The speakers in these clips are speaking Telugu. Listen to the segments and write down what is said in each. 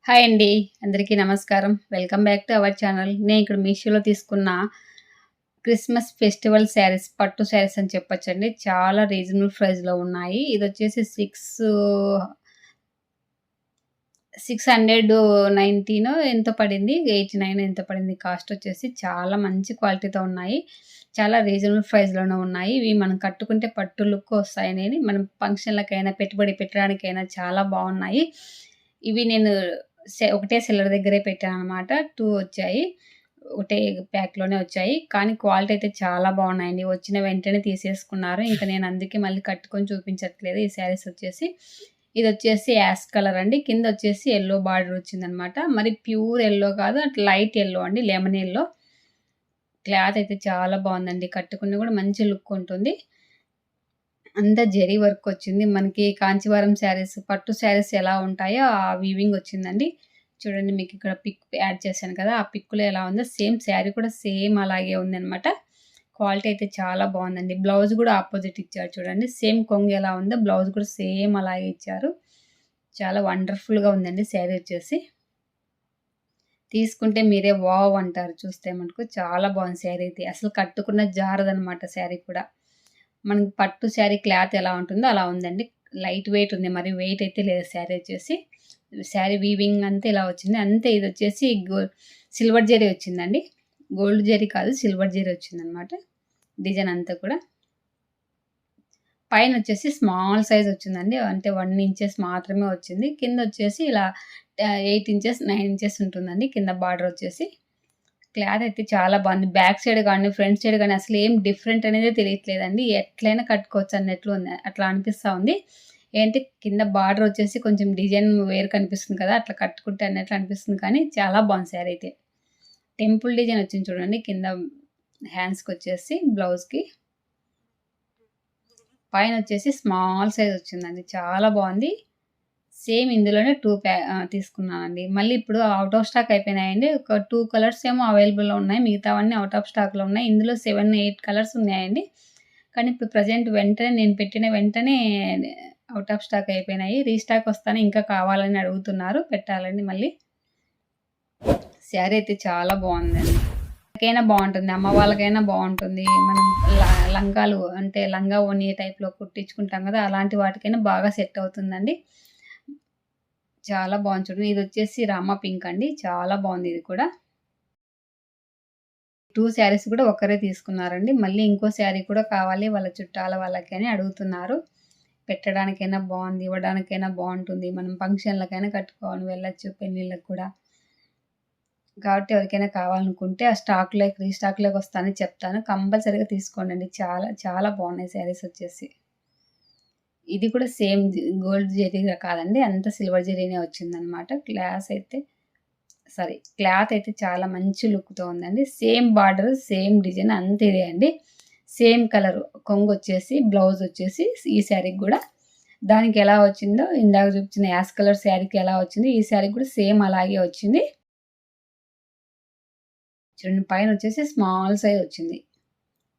హాయ్ అండి. అందరికీ నమస్కారం. Welcome back to our channel. నేను ఇక్కడ మీషోలో తీసుకున్న క్రిస్మస్ ఫెస్టివల్ శారీస్, పట్టు శారీస్ అని చెప్పొచ్చండి. చాలా రీజనబుల్ ప్రైస్‌లో ఉన్నాయి. ఇదొచ్చేసి 619 ఎంతో పడింది. 89 ఎంతో పడింది. కాస్ట్ వచ్చేసి చాలా మంచి క్వాలిటీతో ఉన్నాయి. చాలా రీజనబుల్ ప్రైస్‌లోనే ఉన్నాయి. ఇవి మనం కట్టుకుంటే పట్టు లుక్ వస్తాయనేది మనం ఫంక్షన్‌లకైనా, పెట్టుబడి పెట్టడానికైనా చాలా బాగున్నాయి. ఇవి నేను ఒకటే సెల్లర్ దగ్గరే పెట్టాననమాట. 2 వచ్చాయి. ఒకటే ప్యాక్‌లోనే వచ్చాయి. కానీ క్వాలిటీ అయితే చాలా బాగున్నాయండి. వచ్చిన వెంటనే తీసేసుకున్నారు. ఇంక నేను అందుకే మళ్ళీ కట్టుకొని చూపించట్లేదు. ఈ శారీస్ వచ్చేసి ఇదొచ్చేసి యాష్ కలర్ అండి. కిందొచ్చేసి యెల్లో బార్డర్ వచ్చిందనమాట. మరి ప్యూర్ యెల్లో కాదు, అట్లా లైట్ యెల్లో అండి. Lemon yellow. క్లాత్ అయితే చాలా బాగుందండి. కట్టుకున్న కూడా మంచి లుక్ ఉంటుంది. అంతా జరీ వర్క్ వచ్చింది. మనకి కాంచీవరం శారీస్, పట్టు శారీస్ ఎలా ఉంటాయో ఆ వీవింగ్ వచ్చిందండి. చూడండి, మీకు ఇక్కడ పిక్ యాడ్ చేశాను కదా! ఆ పిక్‌లో ఎలా ఉందో సేమ్ శారీ కూడా సేమ్ అలాగే ఉందనమాట. క్వాలిటీ అయితే చాలా బాగుందండి. బ్లౌజ్ కూడా ఆపోజిట్ ఇచ్చారు చూడండి. సేమ్ కొంగు ఎలా ఉందో బ్లౌజ్ కూడా సేమ్ అలాగే ఇచ్చారు. చాలా వండర్‌ఫుల్‌గా ఉందండి శారీ వచ్చేసి. తీసుకుంటే మీరే వావ్ అంటారు చూస్తే మటుకు. చాలా బాగుంది శారీ అయితే. అసలు కట్టుకున్న జారదనమాట శారీ కూడా. మనకి పట్టు శారీ క్లాత్ ఎలా ఉంటుందో అలా ఉందండి. లైట్ వెయిట్ ఉంది. మరి వెయిట్ అయితే లేదు శారీ వచ్చేసి. శారీ వీవింగ్ అంతా ఇలా వచ్చింది. అంతే ఇదొచ్చేసి సిల్వర్ జరీ వచ్చిందండి. గోల్డ్ జరీ కాదు, సిల్వర్ జరీ వచ్చిందనమాట. డిజైన్ అంతా కూడా. పైనొచ్చేసి స్మాల్ సైజ్ వచ్చిందండి. అంటే 1 ఇంచెస్ మాత్రమే వచ్చింది. కిందొచ్చేసి ఇలా 8 ఇంచెస్, 9 ఇంచెస్ ఉంటుందండి కింద బార్డర్ వచ్చేసి. క్లాత్ అయితే చాలా బాగుంది. బ్యాక్ సైడ్ గానీ, ఫ్రంట్ సైడ్ గానీ అసలేం డిఫరెంట్ అనేదే తెలియట్లేదండి. ఎట్లైనా కట్టుకోవచ్చు అన్నట్లు ఉంది. అట్లా అనిపిస్తా ఉంది. ఏంటి కింద బార్డర్ వచ్చేసి కొంచెం డిజైన్ వేరు కనిపిస్తుంది కదా! అట్లా కట్టుకుంటే అన్నట్లు అనిపిస్తుంది కానీ చాలా బాగుంది శారీ అయితే. టెంపుల్ డిజైన్ వచ్చింది చూడండి కింద హ్యాండ్స్‌కొచ్చేసి బ్లౌజ్‌కి. పైనొచ్చేసి స్మాల్ సైజ్ వచ్చిందండి. చాలా బాగుంది. సేమ్ ఇందులోనే తీసుకున్నానండి. మళ్ళీ ఇప్పుడు ఔట్ ఆఫ్ స్టాక్ అయిపోయినాయండి. ఒక 2 కలర్స్ ఏమో అవైలబుల్‌లో ఉన్నాయి. మిగతావన్నీ ఔట్ ఆఫ్ స్టాక్‌లో ఉన్నాయి. ఇందులో 7, 8 కలర్స్ ఉన్నాయండి. కానీ ఇప్పుడు ప్రెజెంట్ వెంటనే నేను పెట్టిన వెంటనే ఔట్ ఆఫ్ స్టాక్ అయిపోయినాయి. రీస్టాక్ వస్తానే ఇంకా కావాలని అడుగుతున్నారు. పెట్టాలండి మళ్ళీ. శారీ అయితే చాలా బాగుందండి. ఎవరికైనా బాగుంటుంది. అమ్మ వాళ్ళకైనా బాగుంటుంది. మనం లంగాలు అంటే లంగా ఓణి టైప్‌లో కుట్టించుకుంటాం కదా! అలాంటి వాటికైనా బాగా సెట్ అవుతుందండి. చాలా బాగుంది చూడండి. ఇదొచ్చేసి రామా పింక్ అండి. చాలా బాగుంది ఇది కూడా. 2 శారీస్ కూడా ఒక్కరే తీసుకున్నారండి. మళ్ళీ ఇంకో శారీ కూడా కావాలి వాళ్ళ చుట్టాల వాళ్ళకి అని అడుగుతున్నారు. పెట్టడానికైనా బాగుంది. ఇవ్వడానికైనా బాగుంటుంది. మనం ఫంక్షన్‌లకైనా కట్టుకొని వెళ్ళొచ్చు, పెళ్ళిళ్ళకి కూడా. కాబట్టి ఎవరికైనా కావాలనుకుంటే ఆ రీస్టాక్‌లోకి వస్తానని చెప్తాను. కంపల్సరీగా తీసుకోండి. చాలా చాలా బాగున్నాయి శారీస్ వచ్చేసి. ఇది కూడా సేమ్ గోల్డ్ జరీగా కాదండి. అంతా సిల్వర్ జరీనే వచ్చిందనమాట. క్లాత్ అయితే చాలా మంచి లుక్‌తో ఉందండి. సేమ్ బార్డర్, సేమ్ డిజైన్ అంతా ఇదే అండి. సేమ్ కలర్ కొంగొచ్చేసి, బ్లౌజ్ వచ్చేసి ఈ శారీకి గూడా దానికి ఎలా వచ్చిందో ఇందాక చూపించిన యాష్ కలర్ శారీకి ఎలా వచ్చిందో ఈ శారీకి కూడా సేమ్ అలాగే వచ్చింది. చూడండి, పైనొచ్చేసి స్మాల్ సైజ్ వచ్చింది.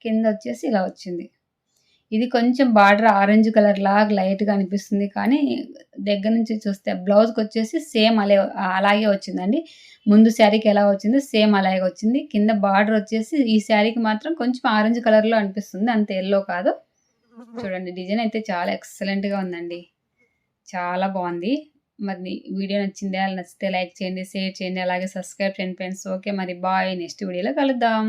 కిందొచ్చేసి ఇలా వచ్చింది. ఇది కొంచెం బార్డర్ ఆరెంజ్ కలర్ లాగా లైట్‌గా అనిపిస్తుంది. కానీ దగ్గర నుంచి చూస్తే బ్లౌజ్‌కొచ్చేసి సేమ్ అలాగే వచ్చిందండి. ముందు శారీకి ఎలా వచ్చిందో సేమ్ అలాగే వచ్చింది. కింద బార్డర్ వచ్చేసి ఈ శారీకి మాత్రం కొంచెం ఆరెంజ్ కలర్‌లో అనిపిస్తుంది. అంత యెల్లో కాదు. చూడండి, డిజైన్ అయితే చాలా ఎక్సలెంట్‌గా ఉందండి. చాలా బాగుంది. మరి వీడియో నచ్చిందా? నచ్చితే లైక్ చేయండి, షేర్ చేయండి, అలాగే సబ్స్క్రైబ్ చేయండి ఫ్రెండ్స్. ఓకే, మరి బాయ్. నెక్స్ట్ వీడియోలో కలుద్దాం.